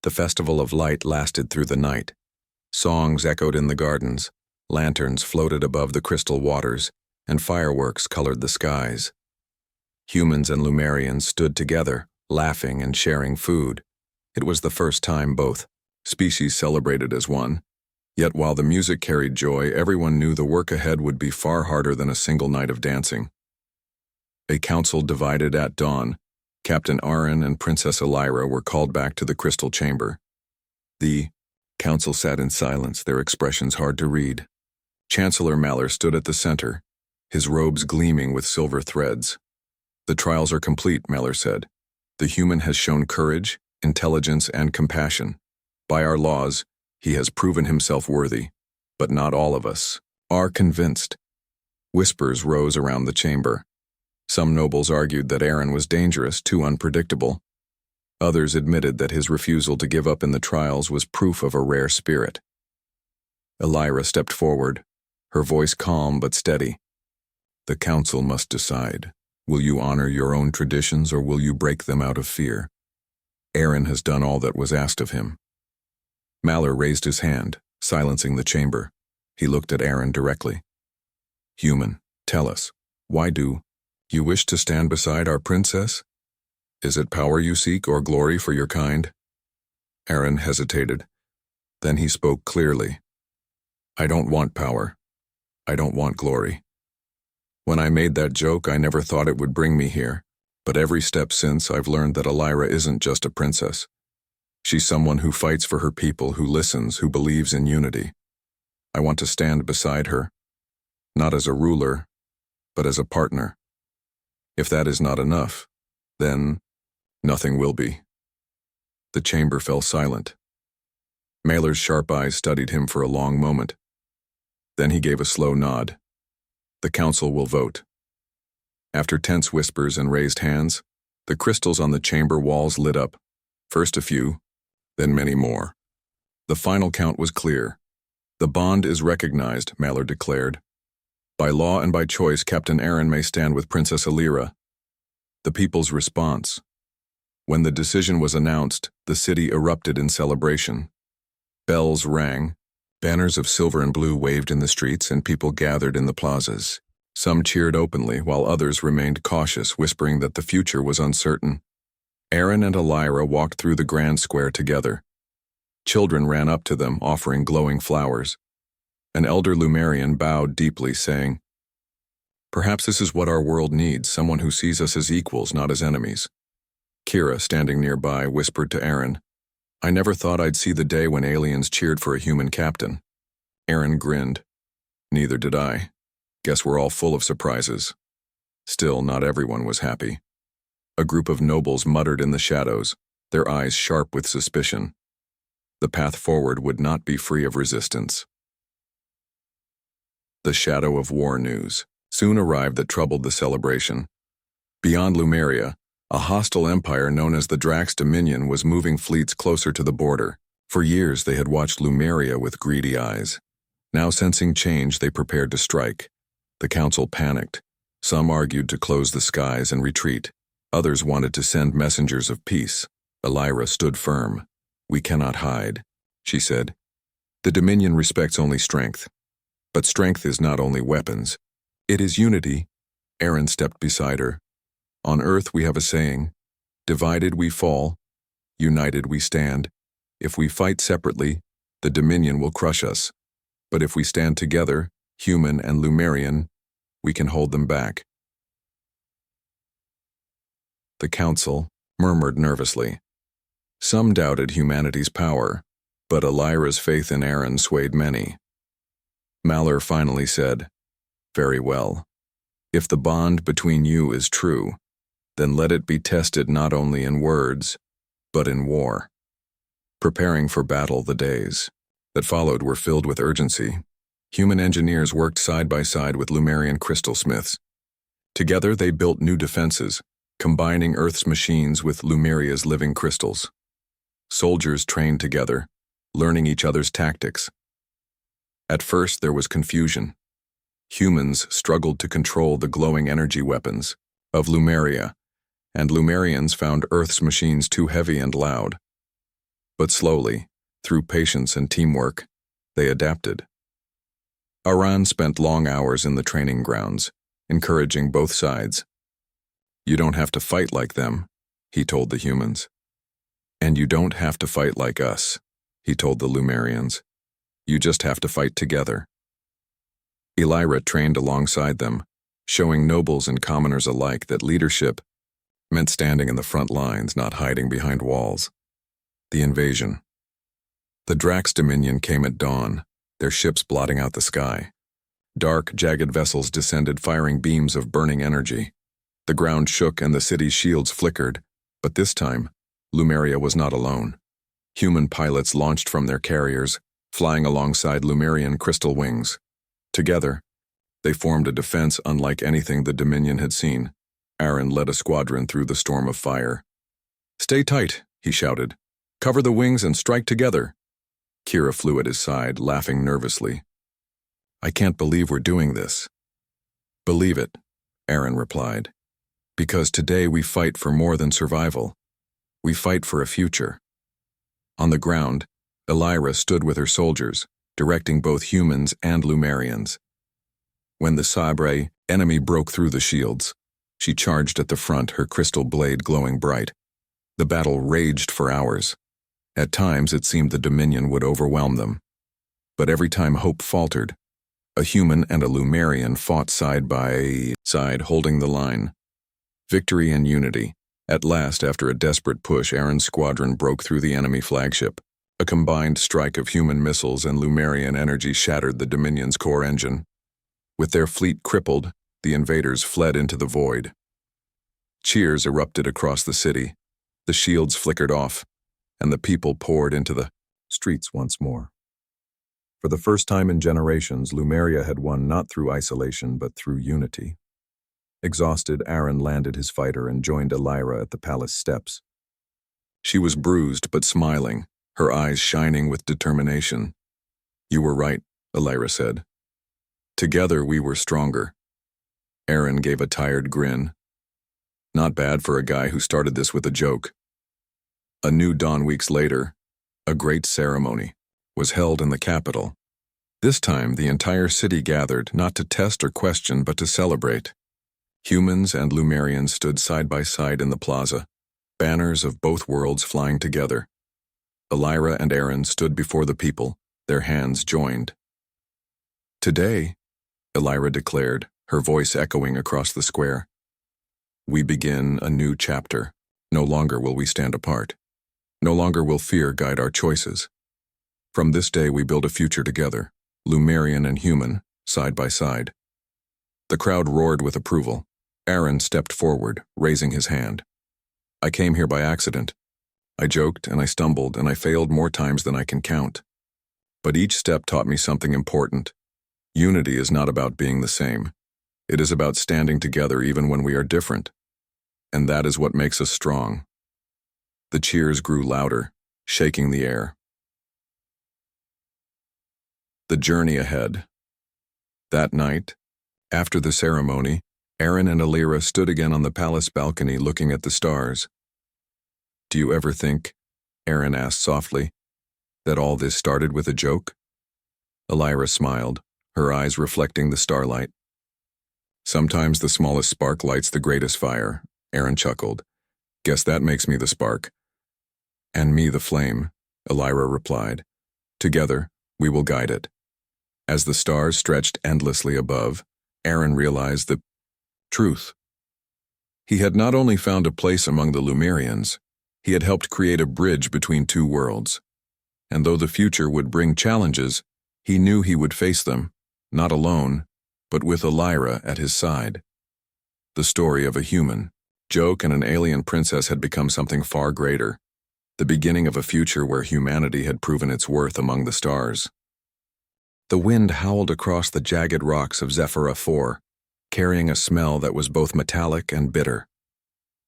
The festival of light lasted through the night. Songs echoed in the gardens, lanterns floated above the crystal waters, and fireworks colored the skies. Humans and Lumerians stood together, laughing and sharing food. It was the first time both species celebrated as one. Yet while the music carried joy, everyone knew the work ahead would be far harder than a single night of dancing. A council divided at dawn. Captain Aaron and Princess Elira were called back to the crystal chamber. The council sat in silence, their expressions hard to read. Chancellor Malor stood at the center, his robes gleaming with silver threads. "The trials are complete," Malor said. "The human has shown courage, intelligence, and compassion. By our laws, he has proven himself worthy, but not all of us are convinced." Whispers rose around the chamber. Some nobles argued that Aaron was dangerous, too unpredictable. Others admitted that his refusal to give up in the trials was proof of a rare spirit. Elira stepped forward, her voice calm but steady. "The council must decide. Will you honor your own traditions or will you break them out of fear? Aaron has done all that was asked of him." Malor raised his hand, silencing the chamber. He looked at Aaron directly. "Human, tell us, why do you wish to stand beside our princess? Is it power you seek or glory for your kind?" Aaron hesitated. Then he spoke clearly. "I don't want power. I don't want glory. When I made that joke, I never thought it would bring me here, but every step since I've learned that Elira isn't just a princess. She's someone who fights for her people, who listens, who believes in unity. I want to stand beside her, not as a ruler, but as a partner. If that is not enough, then nothing will be." The chamber fell silent. Malor's sharp eyes studied him for a long moment. Then he gave a slow nod. "The council will vote." After tense whispers and raised hands, the crystals on the chamber walls lit up, first a few, then many more. The final count was clear. "The bond is recognized," Malor declared. "By law and by choice, Captain Aaron may stand with Princess Elira." The people's response. When the decision was announced, the city erupted in celebration. Bells rang, banners of silver and blue waved in the streets, and people gathered in the plazas. Some cheered openly, while others remained cautious, whispering that the future was uncertain. Aaron and Elira walked through the grand square together. Children ran up to them, offering glowing flowers. An elder Lumerian bowed deeply, saying, "Perhaps this is what our world needs, someone who sees us as equals, not as enemies." Kira, standing nearby, whispered to Aaron, "I never thought I'd see the day when aliens cheered for a human captain." Aaron grinned. "Neither did I. Guess we're all full of surprises." Still, not everyone was happy. A group of nobles muttered in the shadows, their eyes sharp with suspicion. The path forward would not be free of resistance. The shadow of war news soon arrived that troubled the celebration. Beyond Lumeria, a hostile empire known as the Drax Dominion was moving fleets closer to the border. For years they had watched Lumeria with greedy eyes. Now sensing change, they prepared to strike. The council panicked. Some argued to close the skies and retreat. Others wanted to send messengers of peace. Elira stood firm. "We cannot hide," she said. "The Dominion respects only strength. But strength is not only weapons. It is unity." Aaron stepped beside her. "On Earth we have a saying, divided we fall, united we stand. If we fight separately, the Dominion will crush us. But if we stand together, human and Lumerian, we can hold them back." The council murmured nervously. Some doubted humanity's power, but Elira's faith in Aaron swayed many. Malor finally said, "Very well. If the bond between you is true, then let it be tested not only in words, but in war." Preparing for battle, the days that followed were filled with urgency. Human engineers worked side by side with Lumerian crystal smiths. Together they built new defenses, combining Earth's machines with Lumeria's living crystals. Soldiers trained together, learning each other's tactics. At first there was confusion. Humans struggled to control the glowing energy weapons of Lumeria, and Lumerians found Earth's machines too heavy and loud. But slowly, through patience and teamwork, they adapted. Aran spent long hours in the training grounds, encouraging both sides. "You don't have to fight like them," he told the humans. "And you don't have to fight like us," he told the Lumerians. "You just have to fight together." Elira trained alongside them, showing nobles and commoners alike that leadership meant standing in the front lines, not hiding behind walls. The invasion. The Drax Dominion came at dawn, their ships blotting out the sky. Dark, jagged vessels descended, firing beams of burning energy. The ground shook and the city's shields flickered, but this time, Lumeria was not alone. Human pilots launched from their carriers, flying alongside Lumerian crystal wings. Together, they formed a defense unlike anything the Dominion had seen. Aaron led a squadron through the storm of fire. "Stay tight," he shouted. "Cover the wings and strike together." Kira flew at his side, laughing nervously. "I can't believe we're doing this." "Believe it," Aaron replied. "Because today we fight for more than survival. We fight for a future." On the ground, Elira stood with her soldiers, directing both humans and Lumerians. When the Sabre enemy broke through the shields, she charged at the front, her crystal blade glowing bright. The battle raged for hours. At times it seemed the Dominion would overwhelm them. But every time hope faltered, a human and a Lumerian fought side by side, holding the line. Victory and unity. At last, after a desperate push, Aaron's squadron broke through the enemy flagship. A combined strike of human missiles and Lumerian energy shattered the Dominion's core engine. With their fleet crippled, the invaders fled into the void. Cheers erupted across the city. The shields flickered off, and the people poured into the streets once more. For the first time in generations, Lumeria had won not through isolation but through unity. Exhausted, Aaron landed his fighter and joined Elira at the palace steps. She was bruised but smiling, her eyes shining with determination. "You were right," Elira said. "Together we were stronger." Aaron gave a tired grin. Not bad for a guy who started this with a joke. A new dawn weeks later, a great ceremony was held in the capital. This time, the entire city gathered, not to test or question, but to celebrate. Humans and Lumerians stood side by side in the plaza, banners of both worlds flying together. Elira and Aaron stood before the people, their hands joined. "Today," Elira declared, her voice echoing across the square, "we begin a new chapter. No longer will we stand apart. No longer will fear guide our choices. From this day we build a future together, Lumerian and human, side by side." The crowd roared with approval. Aaron stepped forward, raising his hand. "I came here by accident. I joked and I stumbled and I failed more times than I can count. But each step taught me something important. Unity is not about being the same. It is about standing together even when we are different. And that is what makes us strong." The cheers grew louder, shaking the air. The journey ahead. That night, after the ceremony, Aaron and Elira stood again on the palace balcony looking at the stars. "Do you ever think," Aaron asked softly, "that all this started with a joke?" Elira smiled, her eyes reflecting the starlight. "Sometimes the smallest spark lights the greatest fire," Aaron chuckled. "Guess that makes me the spark." "And me the flame," Elira replied. "Together, we will guide it." As the stars stretched endlessly above, Aaron realized the truth. He had not only found a place among the Lumerians, he had helped create a bridge between two worlds. And though the future would bring challenges, he knew he would face them, not alone, but with Elira at his side. The story of a human, joke, and an alien princess had become something far greater, the beginning of a future where humanity had proven its worth among the stars. The wind howled across the jagged rocks of Zephyra 4, carrying a smell that was both metallic and bitter.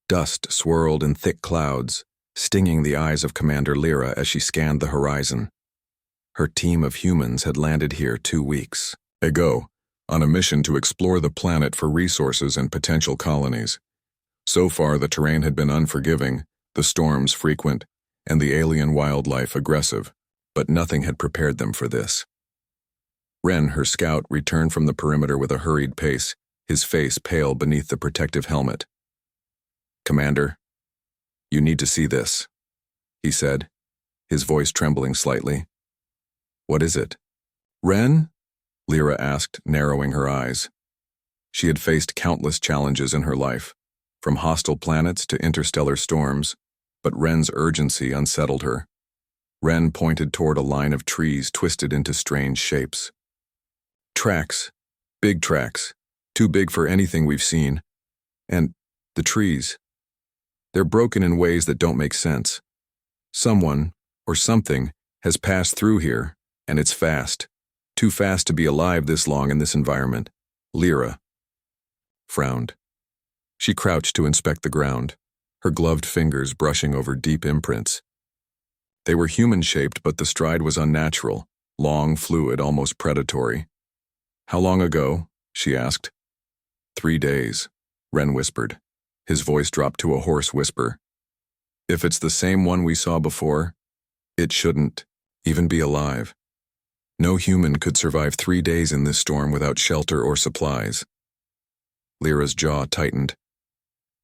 Dust swirled in thick clouds, stinging the eyes of Commander Lyra as she scanned the horizon. Her team of humans had landed here 2 weeks ago, on a mission to explore the planet for resources and potential colonies. So far, the terrain had been unforgiving, the storms frequent, and the alien wildlife aggressive, but nothing had prepared them for this. Ren, her scout, returned from the perimeter with a hurried pace, his face pale beneath the protective helmet. "Commander, you need to see this," he said, his voice trembling slightly. "What is it?" "Ren?" Lyra asked, narrowing her eyes. She had faced countless challenges in her life, from hostile planets to interstellar storms, but Ren's urgency unsettled her. Ren pointed toward a line of trees twisted into strange shapes. "Tracks. Big tracks. Too big for anything we've seen. And the trees. They're broken in ways that don't make sense. Someone, or something, has passed through here, and it's fast. Too fast to be alive this long in this environment." Lyra frowned. She crouched to inspect the ground, her gloved fingers brushing over deep imprints. They were human-shaped, but the stride was unnatural, long, fluid, almost predatory. "How long ago?" she asked. 3 days, Ren whispered. His voice dropped to a hoarse whisper. "If it's the same one we saw before, it shouldn't even be alive. No human could survive 3 days in this storm without shelter or supplies." Lyra's jaw tightened.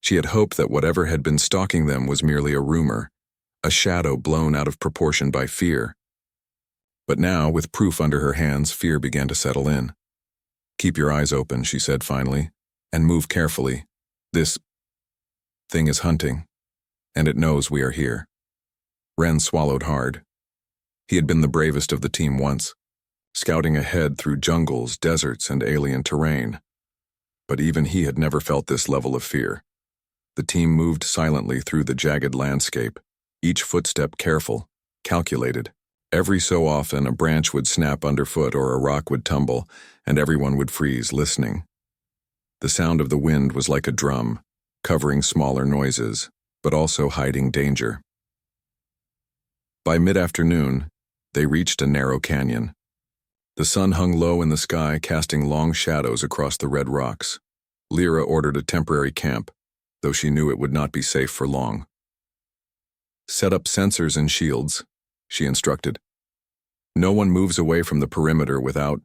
She had hoped that whatever had been stalking them was merely a rumor, a shadow blown out of proportion by fear. But now, with proof under her hands, fear began to settle in. "Keep your eyes open," she said finally, "and move carefully. This thing is hunting, and it knows we are here." Ren swallowed hard. He had been the bravest of the team once, scouting ahead through jungles, deserts, and alien terrain. But even he had never felt this level of fear. The team moved silently through the jagged landscape, each footstep careful, calculated. Every so often a branch would snap underfoot or a rock would tumble, and everyone would freeze, listening. The sound of the wind was like a drum, covering smaller noises, but also hiding danger. By mid-afternoon, they reached a narrow canyon. The sun hung low in the sky, casting long shadows across the red rocks. Lyra ordered a temporary camp, though she knew it would not be safe for long. "Set up sensors and shields," she instructed. "No one moves away from the perimeter without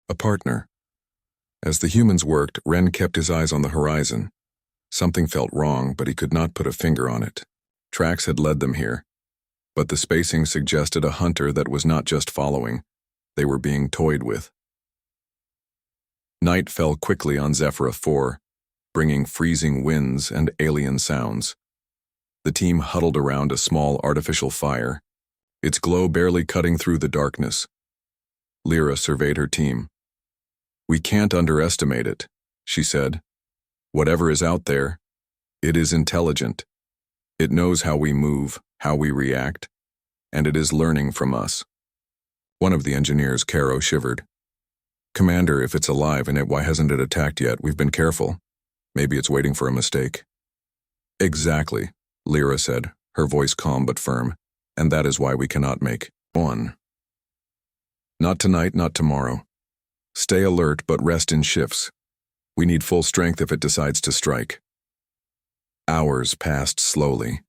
a partner." As the humans worked, Ren kept his eyes on the horizon. Something felt wrong, but he could not put a finger on it. Tracks had led them here, but the spacing suggested a hunter that was not just following. They were being toyed with. Night fell quickly on Zephyr 4, bringing freezing winds and alien sounds. The team huddled around a small artificial fire, its glow barely cutting through the darkness. Lyra surveyed her team. "We can't underestimate it," she said. "Whatever is out there, it is intelligent. It knows how we move, how we react, and it is learning from us." One of the engineers, Caro, shivered. "Commander, if it's alive and why hasn't it attacked yet? We've been careful. Maybe it's waiting for a mistake." "Exactly," Lyra said, her voice calm but firm, "and that is why we cannot make one. Not tonight, not tomorrow. Stay alert, but rest in shifts. We need full strength if it decides to strike." Hours passed slowly.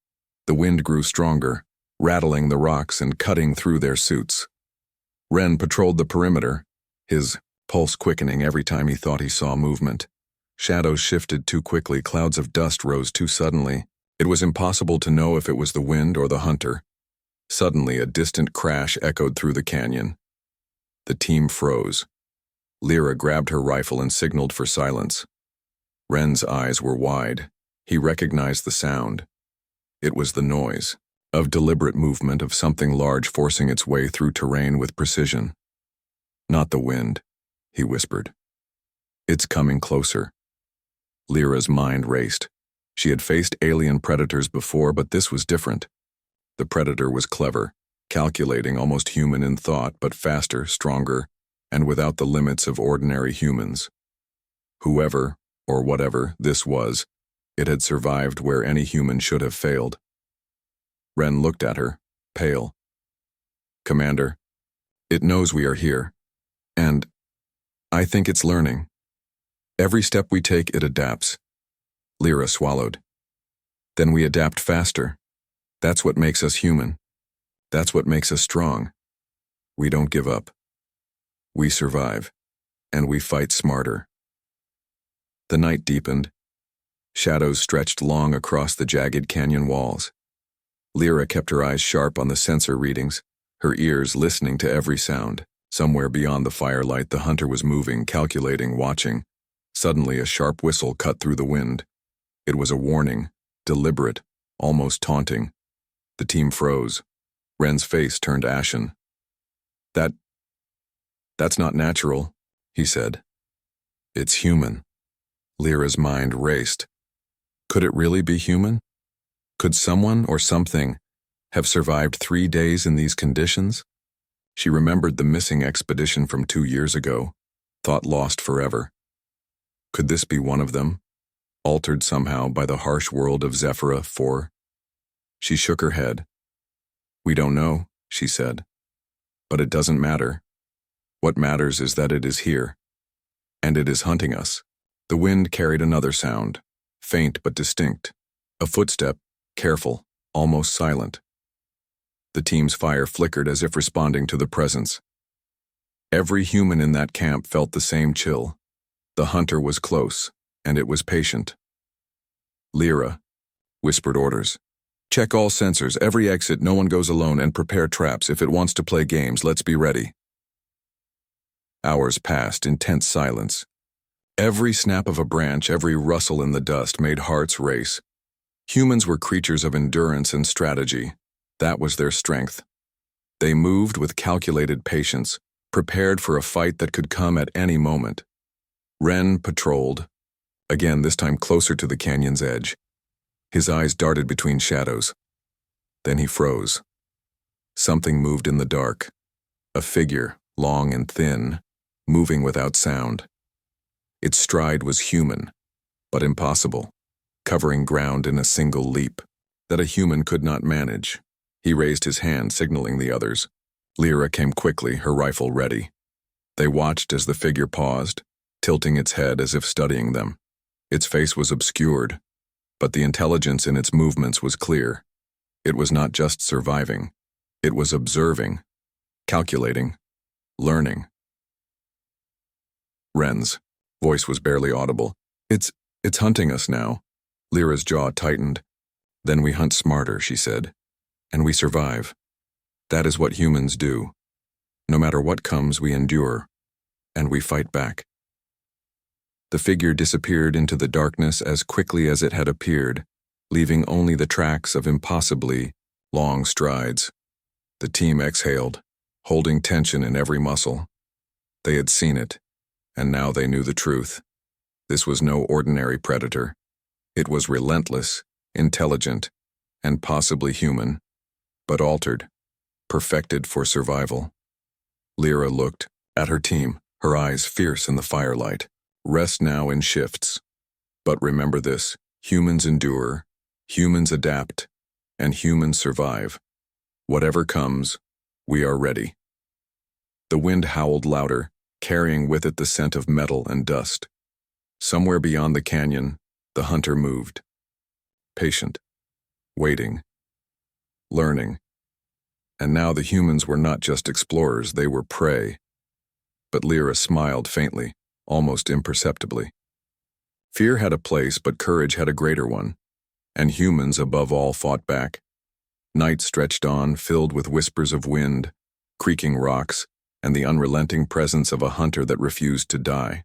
The wind grew stronger, rattling the rocks and cutting through their suits. Ren patrolled the perimeter, his pulse quickening every time he thought he saw movement. Shadows shifted too quickly, clouds of dust rose too suddenly. It was impossible to know if it was the wind or the hunter. Suddenly, a distant crash echoed through the canyon. The team froze. Lyra grabbed her rifle and signaled for silence. Ren's eyes were wide. He recognized the sound. It was the noise of deliberate movement of something large forcing its way through terrain with precision. "Not the wind," he whispered. "It's coming closer." Lyra's mind raced. She had faced alien predators before, but this was different. The predator was clever, calculating, almost human in thought, but faster, stronger, and without the limits of ordinary humans. Whoever, or whatever, this was, it had survived where any human should have failed. Ren looked at her, pale. "Commander, it knows we are here, and I think it's learning. Every step we take, it adapts." Lyra swallowed. "Then we adapt faster." That's what makes us human. That's what makes us strong. We don't give up. We survive, and we fight smarter. The night deepened. Shadows stretched long across the jagged canyon walls. Lyra kept her eyes sharp on the sensor readings, her ears listening to every sound. Somewhere beyond the firelight, the hunter was moving, calculating, watching. Suddenly, a sharp whistle cut through the wind. It was a warning, deliberate, almost taunting. The team froze. Wren's face turned ashen. That's not natural, he said. It's human. Lyra's mind raced. Could it really be human? Could someone or something have survived 3 days in these conditions? She remembered the missing expedition from 2 years ago, thought lost forever. Could this be one of them, altered somehow by the harsh world of Zephyra 4? She shook her head. We don't know, she said. But it doesn't matter. What matters is that it is here. And it is hunting us. The wind carried another sound, faint but distinct. A footstep, careful, almost silent. The team's fire flickered as if responding to the presence. Every human in that camp felt the same chill. The hunter was close, and it was patient. Lyra whispered orders. Check all sensors, every exit, no one goes alone, and prepare traps. If it wants to play games, let's be ready. Hours passed in tense silence. Every snap of a branch, every rustle in the dust made hearts race. Humans were creatures of endurance and strategy. That was their strength. They moved with calculated patience, prepared for a fight that could come at any moment. Wren patrolled, again this time closer to the canyon's edge. His eyes darted between shadows. Then he froze. Something moved in the dark. A figure, long and thin, moving without sound. Its stride was human, but impossible, covering ground in a single leap that a human could not manage. He raised his hand, signaling the others. Lyra came quickly, her rifle ready. They watched as the figure paused, tilting its head as if studying them. Its face was obscured, but the intelligence in its movements was clear. It was not just surviving. It was observing, calculating, learning. Wren's voice was barely audible. It's hunting us now. Lyra's jaw tightened. Then we hunt smarter, she said. And we survive. That is what humans do. No matter what comes, we endure. And we fight back. The figure disappeared into the darkness as quickly as it had appeared, leaving only the tracks of impossibly long strides. The team exhaled, holding tension in every muscle. They had seen it, and now they knew the truth. This was no ordinary predator. It was relentless, intelligent, and possibly human, but altered, perfected for survival. Lyra looked at her team, her eyes fierce in the firelight. Rest now in shifts. But remember this, humans endure, humans adapt, and humans survive. Whatever comes, we are ready. The wind howled louder, carrying with it the scent of metal and dust. Somewhere beyond the canyon, the hunter moved. Patient, waiting, learning. And now the humans were not just explorers, they were prey. But Lyra smiled faintly, almost imperceptibly. Fear had a place, but courage had a greater one, and humans above all fought back. Night stretched on, filled with whispers of wind, creaking rocks, and the unrelenting presence of a hunter that refused to die.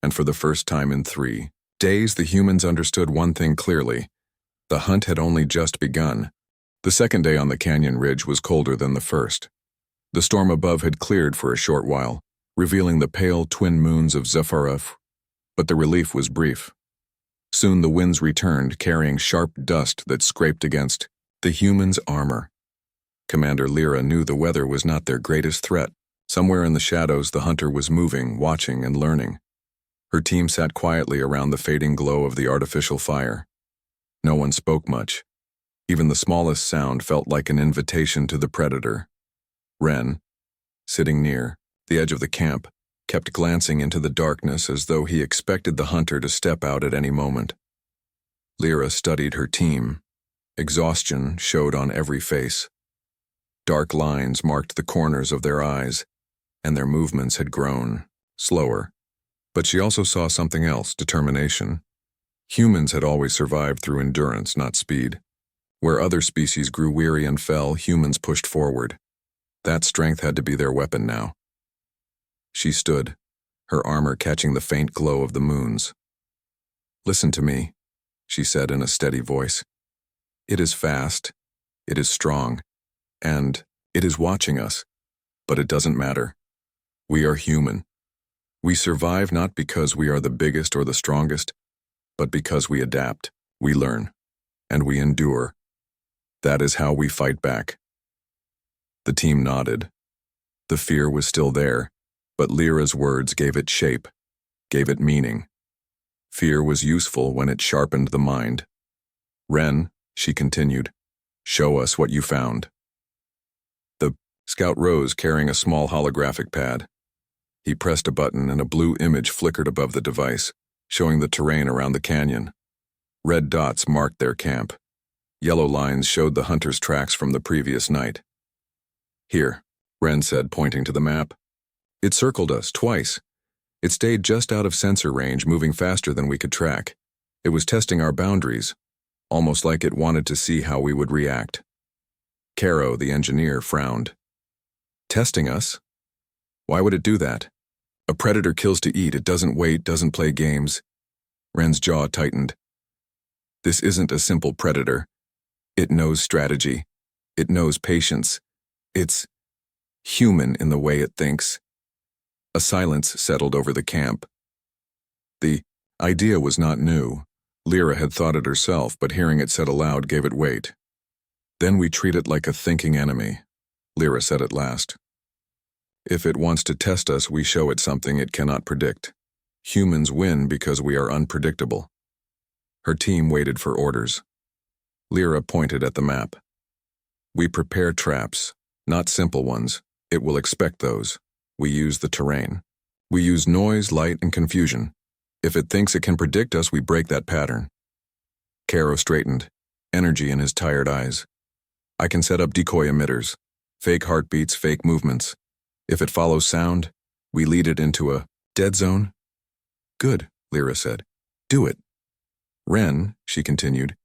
And for the first time in 3 days, the humans understood one thing clearly. The hunt had only just begun. The second day on the canyon ridge was colder than the first. The storm above had cleared for a short while, revealing the pale twin moons of Zephyra, but the relief was brief. Soon the winds returned, carrying sharp dust that scraped against the humans' armor. Commander Lyra knew the weather was not their greatest threat. Somewhere in the shadows, the hunter was moving, watching, and learning. Her team sat quietly around the fading glow of the artificial fire. No one spoke much. Even the smallest sound felt like an invitation to the predator. Wren, sitting near the edge of the camp, kept glancing into the darkness as though he expected the hunter to step out at any moment. Lyra studied her team, Exhaustion showed on every face. Dark lines marked the corners of their eyes, and their movements had grown slower. But she also saw something else, determination. Humans had always survived through endurance, not speed. Where other species grew weary and fell, humans pushed forward. That strength had to be their weapon now. She stood, her armor catching the faint glow of the moons. "Listen to me," she said in a steady voice. "It is fast, it is strong, and it is watching us, but it doesn't matter. We are human. We survive not because we are the biggest or the strongest, but because we adapt, we learn, and we endure. That is how we fight back." The team nodded. The fear was still there, but Lyra's words gave it shape, gave it meaning. Fear was useful when it sharpened the mind. "Ren," she continued, "show us what you found." The scout rose carrying a small holographic pad. He pressed a button and a blue image flickered above the device, showing the terrain around the canyon. Red dots marked their camp. Yellow lines showed the hunters' tracks from the previous night. "Here," Ren said, pointing to the map. "It circled us twice. It stayed just out of sensor range, moving faster than we could track. It was testing our boundaries, almost like it wanted to see how we would react." Caro, the engineer, frowned. "Testing us? Why would it do that? A predator kills to eat, it doesn't wait, doesn't play games." Ren's jaw tightened. "This isn't a simple predator. It knows strategy. It knows patience. It's human in the way it thinks." A silence settled over the camp. The idea was not new. Lyra had thought it herself, but hearing it said aloud gave it weight. "Then we treat it like a thinking enemy," Lyra said at last. "If it wants to test us, we show it something it cannot predict. Humans win because we are unpredictable." Her team waited for orders. Lyra pointed at the map. "We prepare traps, not simple ones. It will expect those. We use the terrain. We use noise, light, and confusion. If it thinks it can predict us, we break that pattern." Caro straightened, energy in his tired eyes. "I can set up decoy emitters, fake heartbeats, fake movements. If it follows sound, we lead it into a dead zone." "Good," Lyra said. "Do it." "Ren," she continued,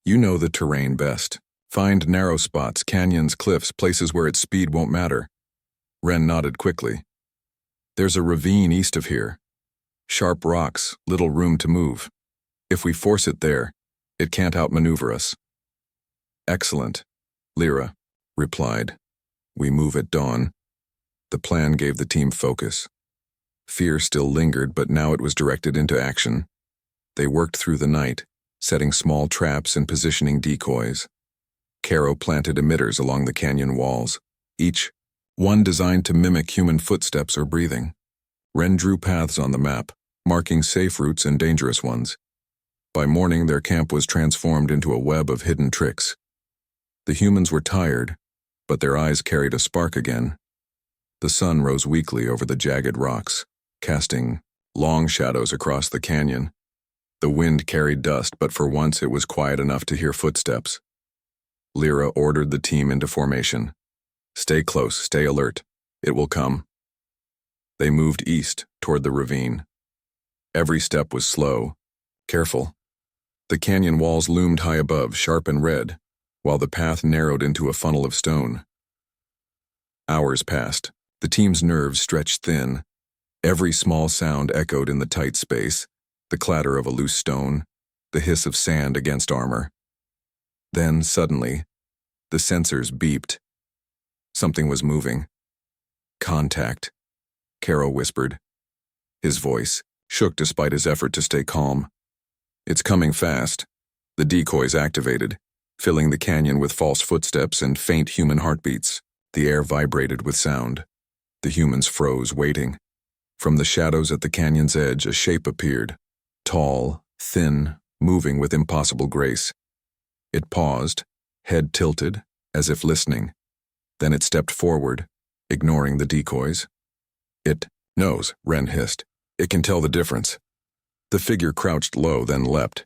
"you know the terrain best. Find narrow spots, canyons, cliffs, places where its speed won't matter." Ren nodded quickly. "There's a ravine east of here. Sharp rocks, little room to move. If we force it there, it can't outmaneuver us." "Excellent," Lyra replied. "We move at dawn." The plan gave the team focus. Fear still lingered, but now it was directed into action. They worked through the night, setting small traps and positioning decoys. Caro planted emitters along the canyon walls, each one designed to mimic human footsteps or breathing. Ren drew paths on the map, marking safe routes and dangerous ones. By morning, their camp was transformed into a web of hidden tricks. The humans were tired, but their eyes carried a spark again. The sun rose weakly over the jagged rocks, casting long shadows across the canyon. The wind carried dust, but for once it was quiet enough to hear footsteps. Lyra ordered the team into formation. "Stay close, stay alert. It will come." They moved east toward the ravine. Every step was slow, careful. The canyon walls loomed high above, sharp and red, while the path narrowed into a funnel of stone. Hours passed. The team's nerves stretched thin. Every small sound echoed in the tight space, the clatter of a loose stone, the hiss of sand against armor. Then, suddenly, the sensors beeped. Something was moving. "Contact," Caro whispered. His voice shook despite his effort to stay calm. "It's coming fast." The decoys activated, filling the canyon with false footsteps and faint human heartbeats. The air vibrated with sound. The humans froze, waiting. From the shadows at the canyon's edge, a shape appeared. Tall, thin, moving with impossible grace. It paused, head tilted, as if listening. Then it stepped forward, ignoring the decoys. "It knows," Ren hissed. "It can tell the difference." The figure crouched low, then leapt.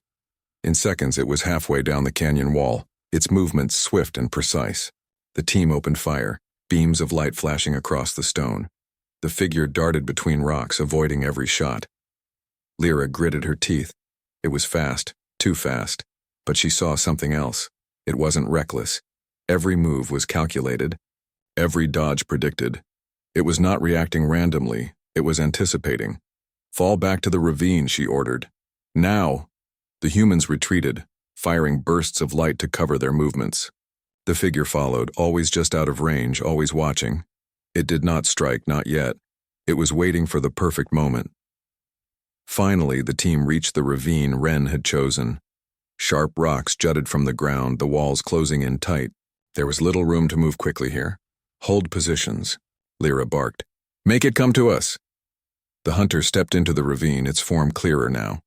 In seconds, it was halfway down the canyon wall, its movements swift and precise. The team opened fire, beams of light flashing across the stone. The figure darted between rocks, avoiding every shot. Lyra gritted her teeth. It was fast, too fast, but she saw something else. It wasn't reckless. Every move was calculated, every dodge predicted. It was not reacting randomly, it was anticipating. "Fall back to the ravine," she ordered. "Now!" The humans retreated, firing bursts of light to cover their movements. The figure followed, always just out of range, always watching. It did not strike, not yet. It was waiting for the perfect moment. Finally, the team reached the ravine Ren had chosen. Sharp rocks jutted from the ground, the walls closing in tight. There was little room to move quickly here. "Hold positions," Lyra barked. "Make it come to us." The hunter stepped into the ravine, its form clearer now.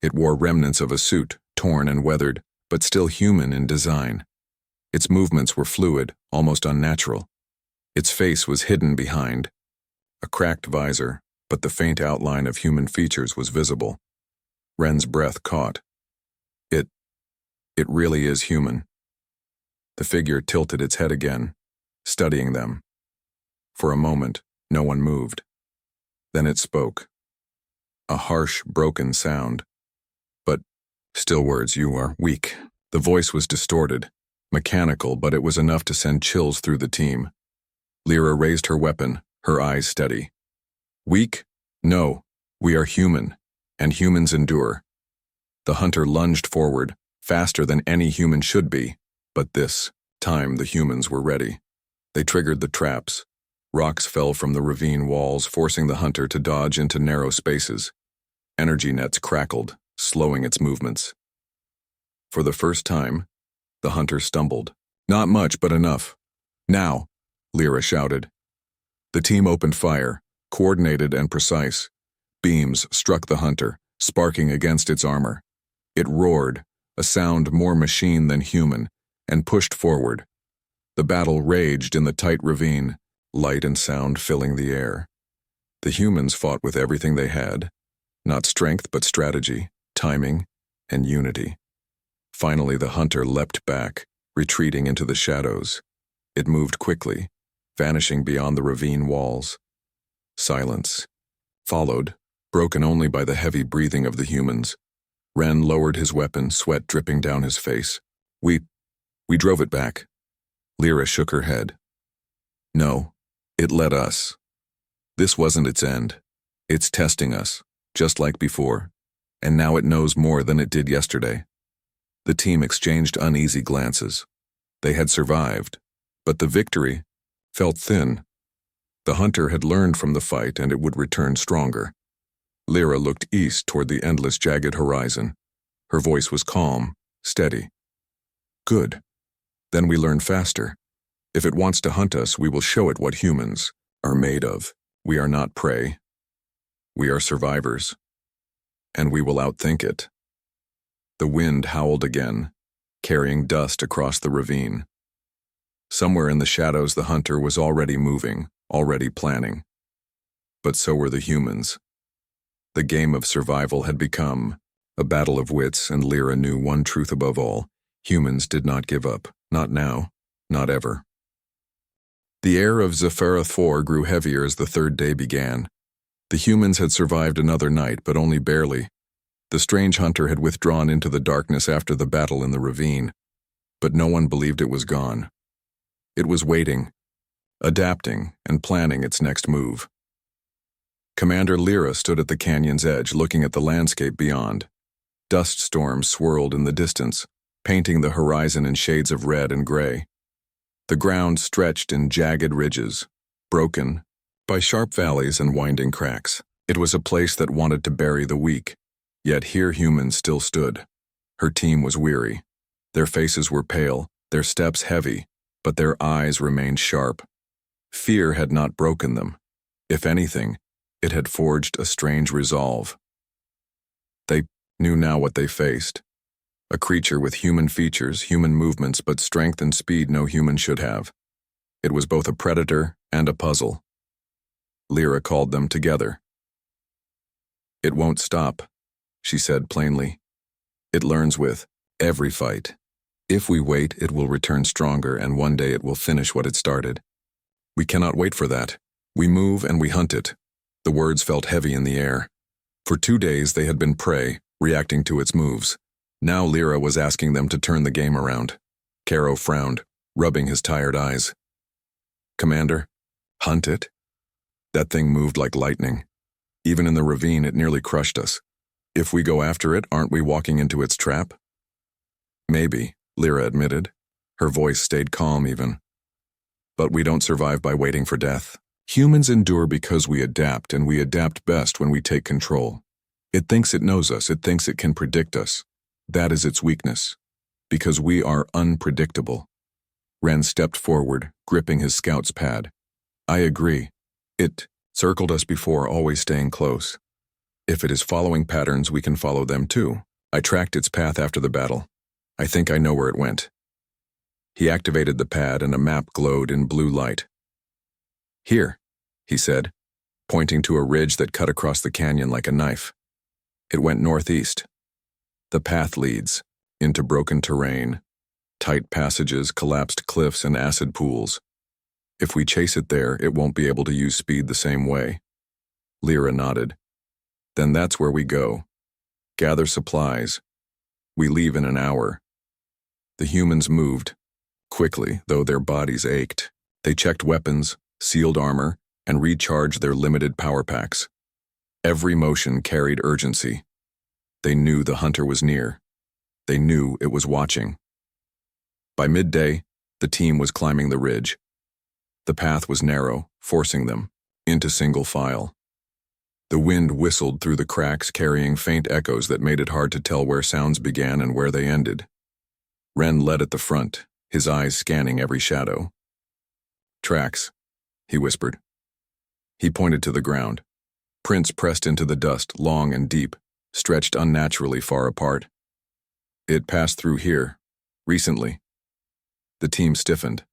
It wore remnants of a suit, torn and weathered, but still human in design. Its movements were fluid, almost unnatural. Its face was hidden behind a cracked visor, but the faint outline of human features was visible. Ren's breath caught. It really is human. The figure tilted its head again, studying them. For a moment, no one moved. Then it spoke. A harsh, broken sound. But still words, "You are weak." The voice was distorted, mechanical, but it was enough to send chills through the team. Lyra raised her weapon, her eyes steady. "Weak? No, we are human, and humans endure." The hunter lunged forward, faster than any human should be, but this time the humans were ready. They triggered the traps. Rocks fell from the ravine walls, forcing the hunter to dodge into narrow spaces. Energy nets crackled, slowing its movements. For the first time, the hunter stumbled. "Not much, but enough. Now," Lyra shouted. The team opened fire, coordinated and precise. Beams struck the hunter, sparking against its armor. It roared, a sound more machine than human, and pushed forward. The battle raged in the tight ravine, light and sound filling the air. The humans fought with everything they had, not strength but strategy, timing, and unity. Finally, the hunter leapt back, retreating into the shadows. It moved quickly, vanishing beyond the ravine walls. Silence followed, broken only by the heavy breathing of the humans. Ren lowered his weapon, sweat dripping down his face. We drove it back." Lyra shook her head. "No, it let us. This wasn't its end. It's testing us, just like before, and now it knows more than it did yesterday." The team exchanged uneasy glances. They had survived, but the victory felt thin. The hunter had learned from the fight, and it would return stronger. Lyra looked east toward the endless jagged horizon. Her voice was calm, steady. "Good. Then we learn faster. If it wants to hunt us, we will show it what humans are made of. We are not prey. We are survivors. And we will outthink it." The wind howled again, carrying dust across the ravine. Somewhere in the shadows, the hunter was already moving, already planning. But so were the humans. The game of survival had become a battle of wits, and Lyra knew one truth above all: humans did not give up, not now, not ever. The air of Zephyra 4 grew heavier as the third day began. The humans had survived another night, but only barely. The strange hunter had withdrawn into the darkness after the battle in the ravine, but no one believed it was gone. It was waiting, adapting, and planning its next move. Commander Lyra stood at the canyon's edge, looking at the landscape beyond. Dust storms swirled in the distance, painting the horizon in shades of red and gray. The ground stretched in jagged ridges, broken by sharp valleys and winding cracks. It was a place that wanted to bury the weak, yet here humans still stood. Her team was weary. Their faces were pale, their steps heavy, but their eyes remained sharp. Fear had not broken them. If anything, it had forged a strange resolve. They knew now what they faced. A creature with human features, human movements, but strength and speed no human should have. It was both a predator and a puzzle. Lyra called them together. "It won't stop," she said plainly. "It learns with every fight. If we wait, it will return stronger, and one day it will finish what it started. We cannot wait for that. We move and we hunt it. The words felt heavy in the air. For 2 days they had been prey, reacting to its moves. Now Lyra was asking them to turn the game around. Caro frowned, rubbing his tired eyes. Commander, hunt it? That thing moved like lightning. Even in the ravine, it nearly crushed us. If we go after it, aren't we walking into its trap? Maybe, Lyra admitted. Her voice stayed calm even. But we don't survive by waiting for death. Humans endure because we adapt, and we adapt best when we take control. It thinks it knows us, it thinks it can predict us. That is its weakness. Because we are unpredictable. Ren stepped forward, gripping his scout's pad. I agree. It circled us before, always staying close. If it is following patterns, we can follow them too. I tracked its path after the battle. I think I know where it went. He activated the pad and a map glowed in blue light. Here, he said, pointing to a ridge that cut across the canyon like a knife. It went northeast. The path leads into broken terrain, tight passages, collapsed cliffs, and acid pools. If we chase it there, it won't be able to use speed the same way. Lyra nodded. Then that's where we go. Gather supplies. We leave in an hour. The humans moved, quickly, though their bodies ached. They checked weapons, sealed armor, and recharged their limited power packs. Every motion carried urgency. They knew the hunter was near. They knew it was watching. By midday, the team was climbing the ridge. The path was narrow, forcing them into single file. The wind whistled through the cracks, carrying faint echoes that made it hard to tell where sounds began and where they ended. Ren led at the front, his eyes scanning every shadow. Tracks, he whispered. He pointed to the ground. Prints pressed into the dust, long and deep, stretched unnaturally far apart. It passed through here, recently. The team stiffened.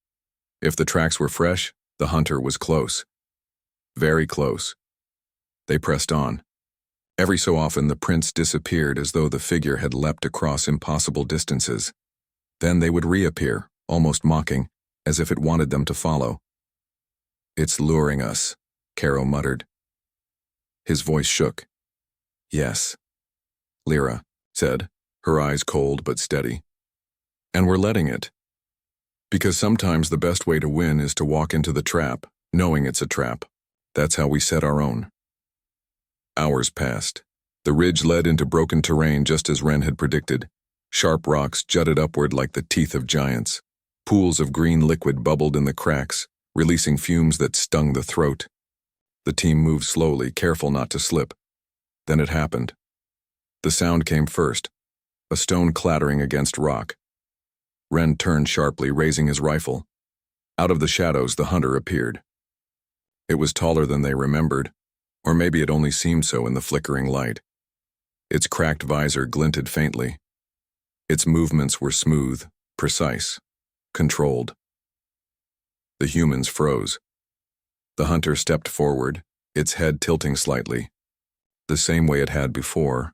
If the tracks were fresh, the hunter was close. Very close. They pressed on. Every so often the prints disappeared as though the figure had leapt across impossible distances. Then they would reappear, almost mocking, as if it wanted them to follow. It's luring us, Caro muttered. His voice shook. Yes, Lyra said, her eyes cold but steady. And we're letting it. Because sometimes the best way to win is to walk into the trap, knowing it's a trap. That's how we set our own. Hours passed. The ridge led into broken terrain just as Ren had predicted. Sharp rocks jutted upward like the teeth of giants. Pools of green liquid bubbled in the cracks, releasing fumes that stung the throat. The team moved slowly, careful not to slip. Then it happened. The sound came first, a stone clattering against rock. Ren turned sharply, raising his rifle. Out of the shadows, the hunter appeared. It was taller than they remembered, or maybe it only seemed so in the flickering light. Its cracked visor glinted faintly. Its movements were smooth, precise, controlled. The humans froze. The hunter stepped forward, its head tilting slightly, the same way it had before.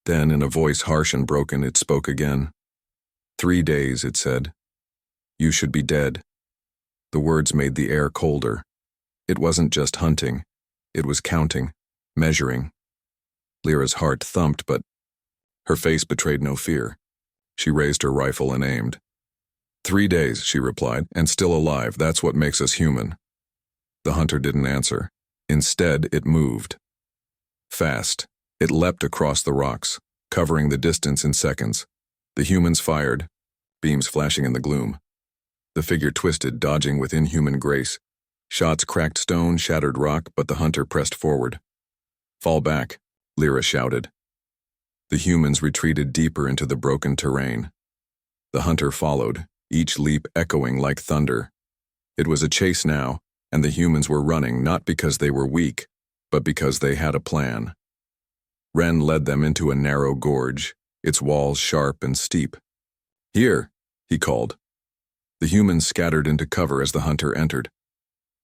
Then, in a voice harsh and broken, it spoke again. 3 days, it said. You should be dead. The words made the air colder. It wasn't just hunting. It was counting, measuring. Lyra's heart thumped, but her face betrayed no fear. She raised her rifle and aimed. 3 days, she replied, and still alive. That's what makes us human. The hunter didn't answer. Instead, it moved. Fast. It leapt across the rocks, covering the distance in seconds. The humans fired, beams flashing in the gloom. The figure twisted, dodging with inhuman grace. Shots cracked stone, shattered rock, but the hunter pressed forward. Fall back, Lyra shouted. The humans retreated deeper into the broken terrain. The hunter followed, each leap echoing like thunder. It was a chase now, and the humans were running not because they were weak, but because they had a plan. Ren led them into a narrow gorge, its walls sharp and steep. Here, he called. The humans scattered into cover as the hunter entered.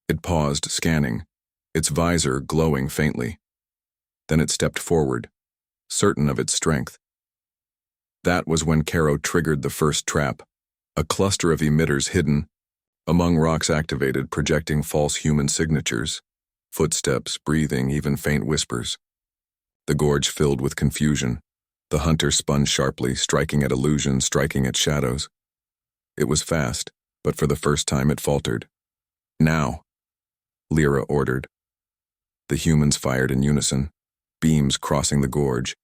It paused, scanning, its visor glowing faintly. Then it stepped forward, certain of its strength. That was when Caro triggered the first trap, a cluster of emitters hidden among rocks activated, projecting false human signatures, footsteps, breathing, even faint whispers. The gorge filled with confusion. The hunter spun sharply, striking at illusions, striking at shadows. It was fast, but for the first time it faltered. Now, Lyra ordered. The humans fired in unison, beams crossing the gorge.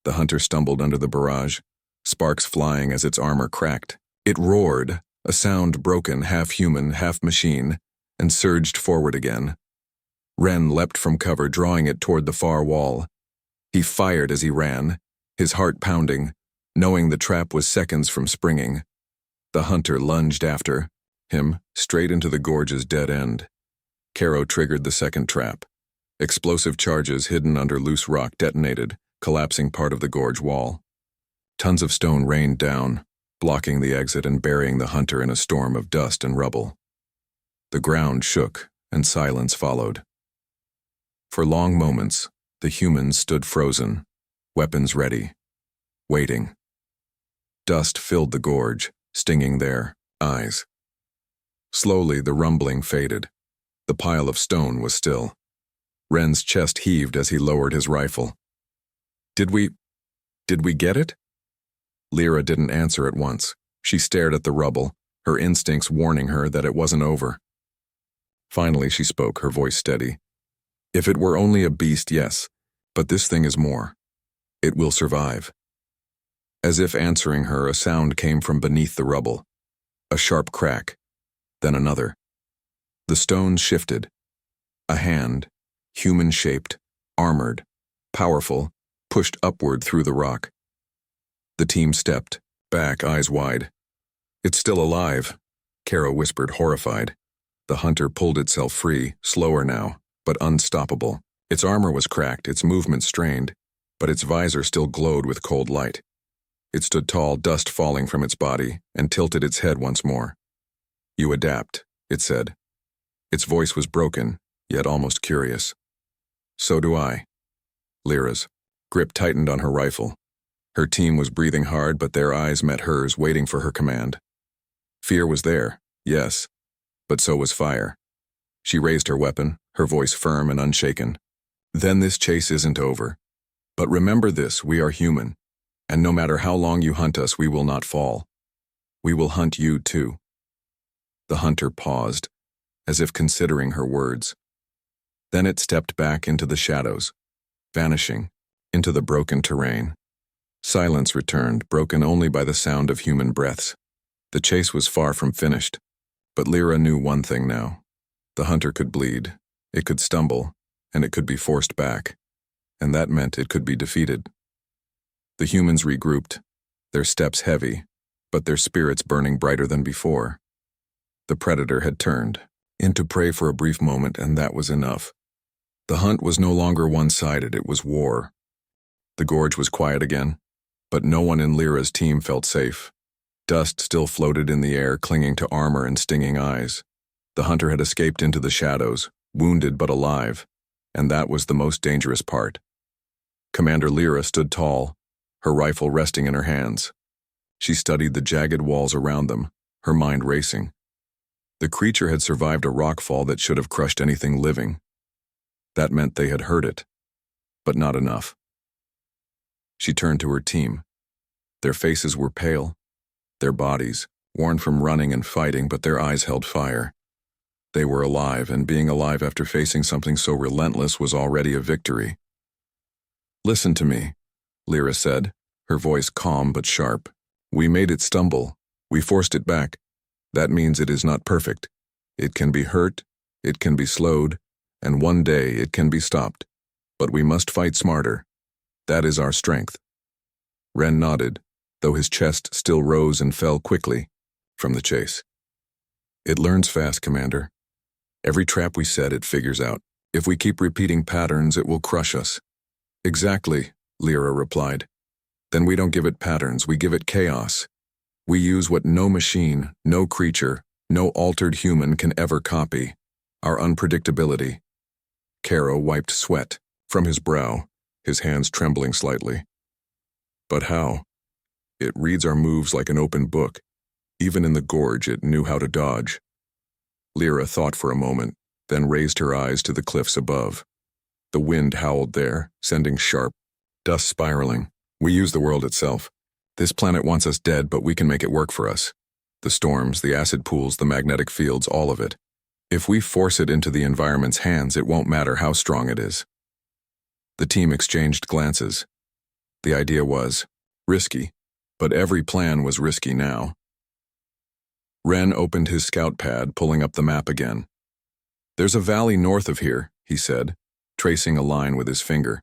The hunter stumbled under the barrage, sparks flying as its armor cracked. It roared, a sound broken, half human, half machine, and surged forward again. Ren leapt from cover, drawing it toward the far wall. He fired as he ran, his heart pounding, knowing the trap was seconds from springing. The hunter lunged after him, straight into the gorge's dead end. Caro triggered the second trap. Explosive charges hidden under loose rock detonated, collapsing part of the gorge wall. Tons of stone rained down, blocking the exit and burying the hunter in a storm of dust and rubble. The ground shook, and silence followed. For long moments, the humans stood frozen, weapons ready, waiting. Dust filled the gorge, stinging their eyes. Slowly, the rumbling faded. The pile of stone was still. Ren's chest heaved as he lowered his rifle. Did we get it? Lyra didn't answer at once. She stared at the rubble, her instincts warning her that it wasn't over. Finally, she spoke, her voice steady. If it were only a beast, yes, but this thing is more. It will survive. As if answering her, a sound came from beneath the rubble. A sharp crack, then another. The stones shifted. A hand, human-shaped, armored, powerful, pushed upward through the rock. The team stepped, back, eyes wide. It's still alive, Caro whispered, horrified. The hunter pulled itself free, slower now, but unstoppable. Its armor was cracked, its movement strained, but its visor still glowed with cold light. It stood tall, dust falling from its body, and tilted its head once more. You adapt, it said. Its voice was broken, yet almost curious. So do I. Lyra's grip tightened on her rifle. Her team was breathing hard, but their eyes met hers, waiting for her command. Fear was there, yes, but so was fire. She raised her weapon, her voice firm and unshaken. Then this chase isn't over. But remember this, we are human, and no matter how long you hunt us, we will not fall. We will hunt you too. The hunter paused, as if considering her words. Then it stepped back into the shadows, vanishing into the broken terrain. Silence returned, broken only by the sound of human breaths. The chase was far from finished, but Lyra knew one thing now. The hunter could bleed, it could stumble, and it could be forced back, and that meant it could be defeated. The humans regrouped, their steps heavy, but their spirits burning brighter than before. The predator had turned into prey for a brief moment, and that was enough. The hunt was no longer one-sided, it was war. The gorge was quiet again, but no one in Lyra's team felt safe. Dust still floated in the air, clinging to armor and stinging eyes. The hunter had escaped into the shadows, wounded but alive, and that was the most dangerous part. Commander Lyra stood tall, her rifle resting in her hands. She studied the jagged walls around them, her mind racing. The creature had survived a rockfall that should have crushed anything living. That meant they had heard it, but not enough. She turned to her team. Their faces were pale, their bodies, worn from running and fighting, but their eyes held fire. They were alive, and being alive after facing something so relentless was already a victory. Listen to me, Lyra said, her voice calm but sharp. We made it stumble. We forced it back. That means it is not perfect. It can be hurt, it can be slowed, and one day it can be stopped. But we must fight smarter. That is our strength. Ren nodded, though his chest still rose and fell quickly from the chase. It learns fast, Commander. Every trap we set, it figures out. If we keep repeating patterns, it will crush us. Exactly, Lyra replied. Then we don't give it patterns, we give it chaos. We use what no machine, no creature, no altered human can ever copy, our unpredictability. Caro wiped sweat from his brow, his hands trembling slightly. But how? It reads our moves like an open book. Even in the gorge, it knew how to dodge. Lyra thought for a moment, then raised her eyes to the cliffs above. The wind howled there, sending sharp dust spiraling. We use the world itself. This planet wants us dead, but we can make it work for us. The storms, the acid pools, the magnetic fields, all of it. If we force it into the environment's hands, it won't matter how strong it is. The team exchanged glances. The idea was risky, but every plan was risky now. Ren opened his scout pad, pulling up the map again. There's a valley north of here, he said, tracing a line with his finger.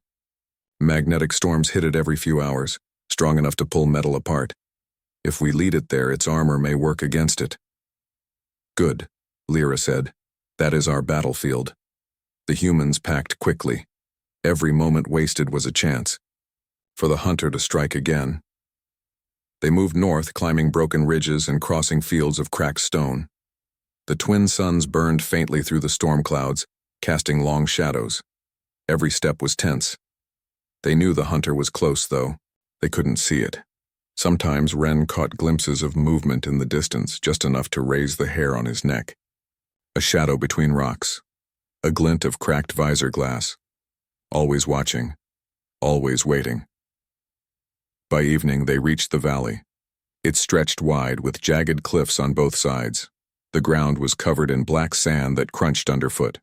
Magnetic storms hit it every few hours, strong enough to pull metal apart. If we lead it there, its armor may work against it. Good, Lyra said. That is our battlefield. The humans packed quickly. Every moment wasted was a chance for the hunter to strike again. They moved north, climbing broken ridges and crossing fields of cracked stone. The twin suns burned faintly through the storm clouds, casting long shadows. Every step was tense. They knew the hunter was close, though. They couldn't see it. Sometimes Ren caught glimpses of movement in the distance, just enough to raise the hair on his neck. A shadow between rocks. A glint of cracked visor glass. Always watching. Always waiting. By evening, they reached the valley. It stretched wide, with jagged cliffs on both sides. The ground was covered in black sand that crunched underfoot.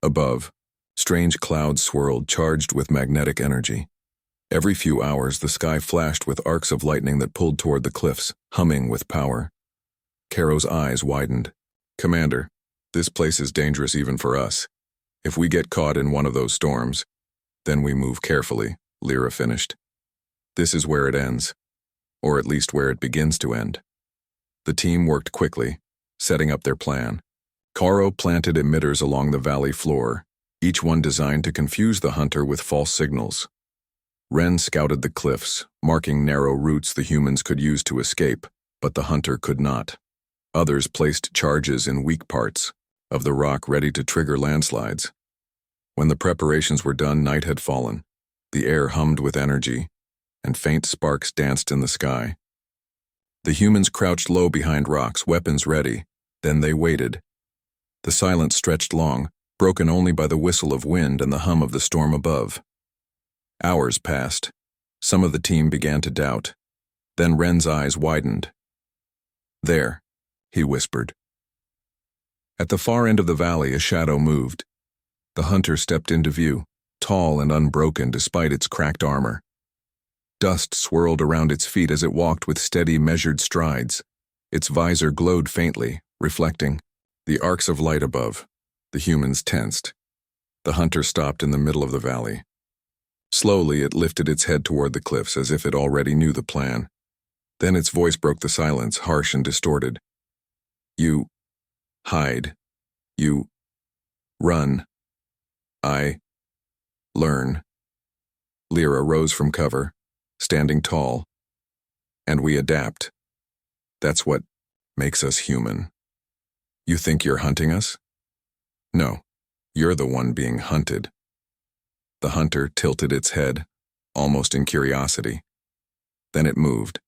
Above, strange clouds swirled, charged with magnetic energy. Every few hours, the sky flashed with arcs of lightning that pulled toward the cliffs, humming with power. Caro's eyes widened. Commander, this place is dangerous even for us. If we get caught in one of those storms, then we move carefully, Lyra finished. This is where it ends, or at least where it begins to end. The team worked quickly, setting up their plan. Caro planted emitters along the valley floor, each one designed to confuse the hunter with false signals. Ren scouted the cliffs, marking narrow routes the humans could use to escape, but the hunter could not. Others placed charges in weak parts of the rock ready to trigger landslides. When the preparations were done, night had fallen. The air hummed with energy, and faint sparks danced in the sky. The humans crouched low behind rocks, weapons ready. Then they waited. The silence stretched long, broken only by the whistle of wind and the hum of the storm above. Hours passed. Some of the team began to doubt. Then Ren's eyes widened. There, he whispered. At the far end of the valley, a shadow moved. The hunter stepped into view, tall and unbroken despite its cracked armor. Dust swirled around its feet as it walked with steady, measured strides. Its visor glowed faintly, reflecting the arcs of light above. The humans tensed. The hunter stopped in the middle of the valley. Slowly, it lifted its head toward the cliffs as if it already knew the plan. Then its voice broke the silence, harsh and distorted. You hide. You run. I learn. Lyra rose from cover, standing tall. And we adapt. That's what makes us human. You think you're hunting us? No, you're the one being hunted. The hunter tilted its head, almost in curiosity. Then it moved.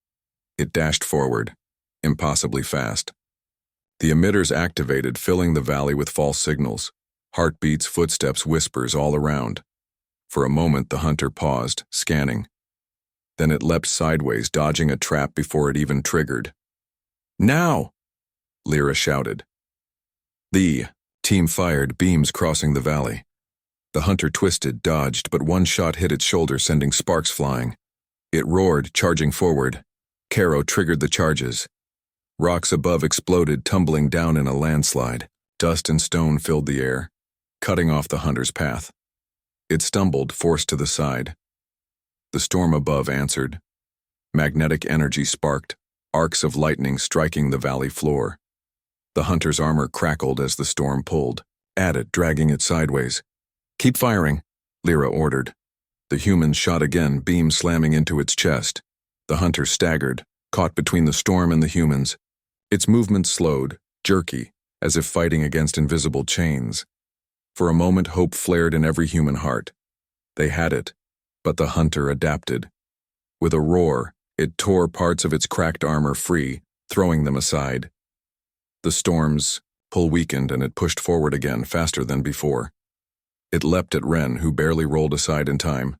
It dashed forward, impossibly fast. The emitters activated, filling the valley with false signals. Heartbeats, footsteps, whispers all around. For a moment, the hunter paused, scanning. Then it leapt sideways, dodging a trap before it even triggered. Now! Lyra shouted. The team fired, beams crossing the valley. The hunter twisted, dodged, but one shot hit its shoulder, sending sparks flying. It roared, charging forward. Caro triggered the charges. Rocks above exploded, tumbling down in a landslide. Dust and stone filled the air, cutting off the hunter's path. It stumbled, forced to the side. The storm above answered. Magnetic energy sparked, arcs of lightning striking the valley floor. The hunter's armor crackled as the storm pulled, at it, dragging it sideways. Keep firing, Lyra ordered. The human shot again, beam slamming into its chest. The hunter staggered, caught between the storm and the humans. Its movement slowed, jerky, as if fighting against invisible chains. For a moment, hope flared in every human heart. They had it, but the hunter adapted. With a roar, It tore parts of its cracked armor free, throwing them aside. The storm's pull weakened and it pushed forward again, faster than before. It leapt at Ren, who barely rolled aside in time.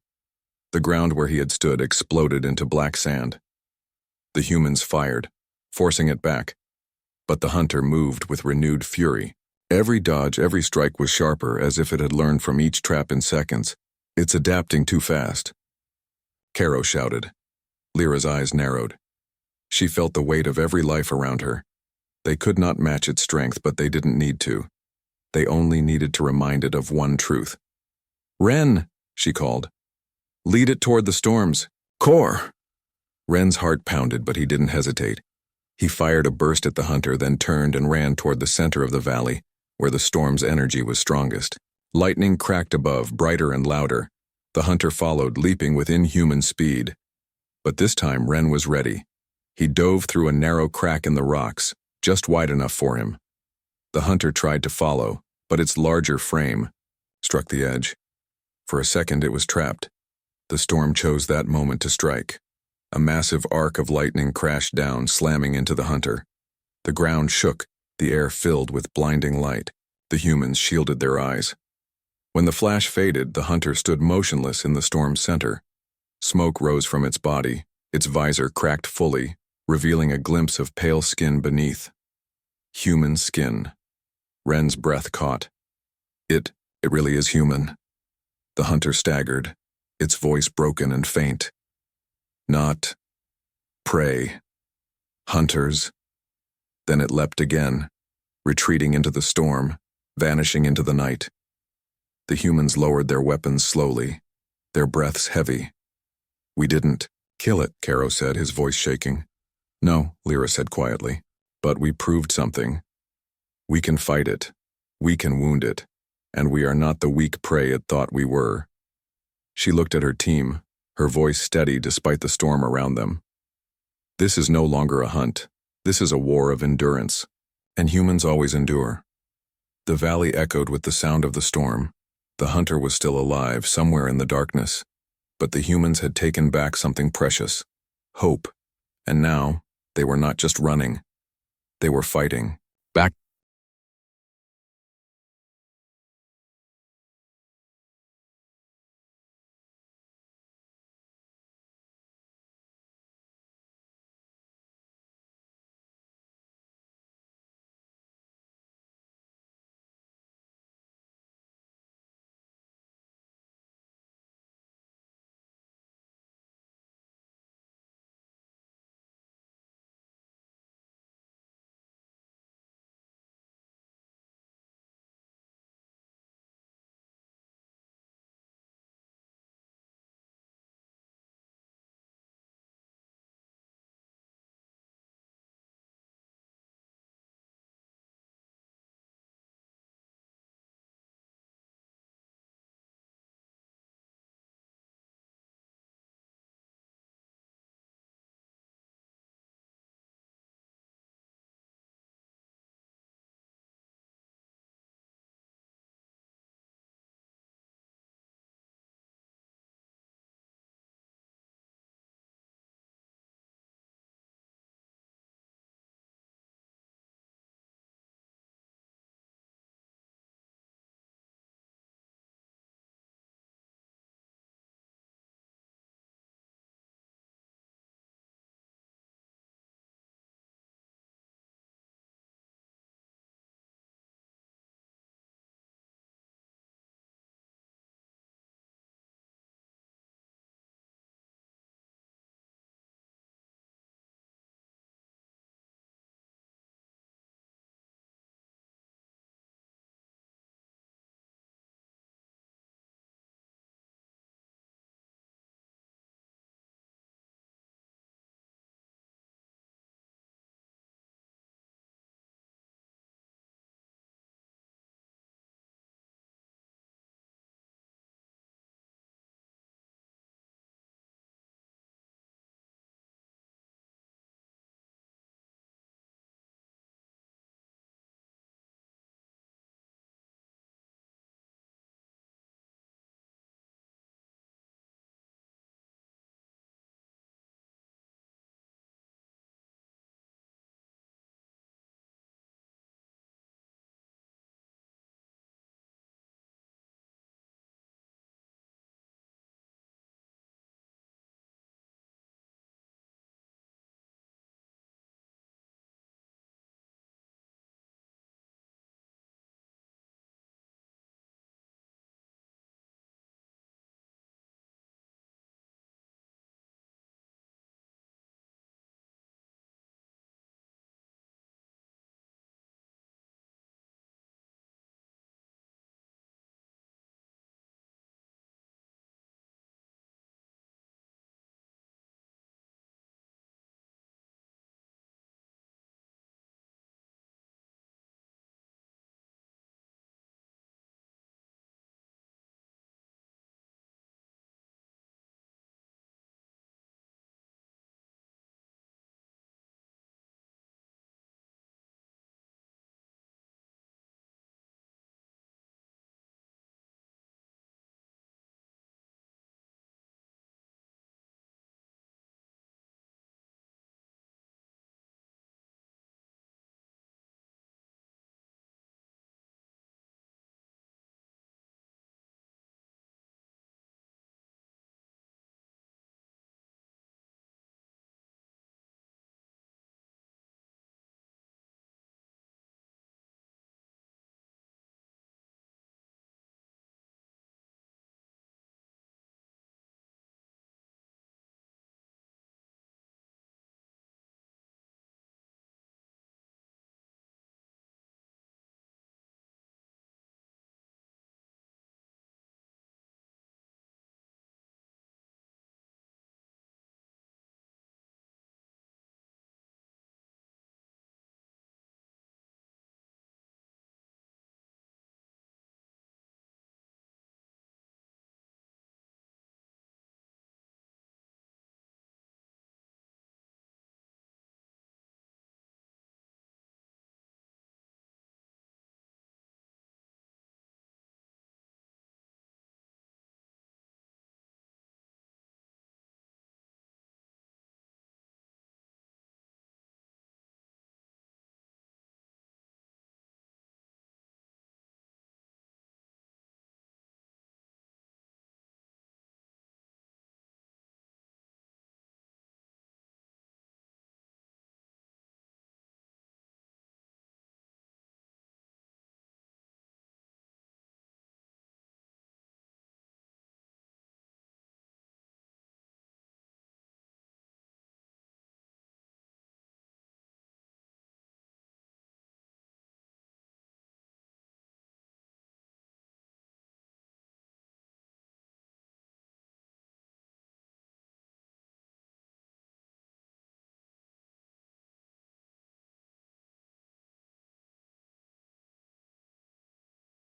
The ground where he had stood exploded into black sand. The humans fired, forcing it back, but the hunter moved with renewed fury. Every dodge, every strike was sharper, as if it had learned from each trap in seconds. It's adapting too fast. Caro shouted. Lyra's eyes narrowed. She felt the weight of every life around her. They could not match its strength, but they didn't need to. They only needed to remind it of one truth. Ren, she called. Lead it toward the storms. Core! Ren's heart pounded, but he didn't hesitate. He fired a burst at the hunter, then turned and ran toward the center of the valley, where the storm's energy was strongest. Lightning cracked above, brighter and louder. The hunter followed, leaping with inhuman speed. But this time Ren was ready. He dove through a narrow crack in the rocks, just wide enough for him. The hunter tried to follow, but its larger frame struck the edge. For a second it was trapped. The storm chose that moment to strike. A massive arc of lightning crashed down, slamming into the hunter. The ground shook, the air filled with blinding light. The humans shielded their eyes. When the flash faded, the hunter stood motionless in the storm's center. Smoke rose from its body, its visor cracked fully, revealing a glimpse of pale skin beneath. Human skin. Ren's breath caught. It really is human. The hunter staggered, its voice broken and faint. Not prey. Hunters. Then it leapt again, retreating into the storm, vanishing into the night. The humans lowered their weapons slowly, their breaths heavy. We didn't kill it, Caro said, his voice shaking. No, Lyra said quietly, but we proved something. We can fight it, we can wound it, and we are not the weak prey it thought we were. She looked at her team, her voice steady despite the storm around them. This is no longer a hunt. This is a war of endurance, and humans always endure. The valley echoed with the sound of the storm. The hunter was still alive, somewhere in the darkness, but the humans had taken back something precious, hope, and now they were not just running. They were fighting. Back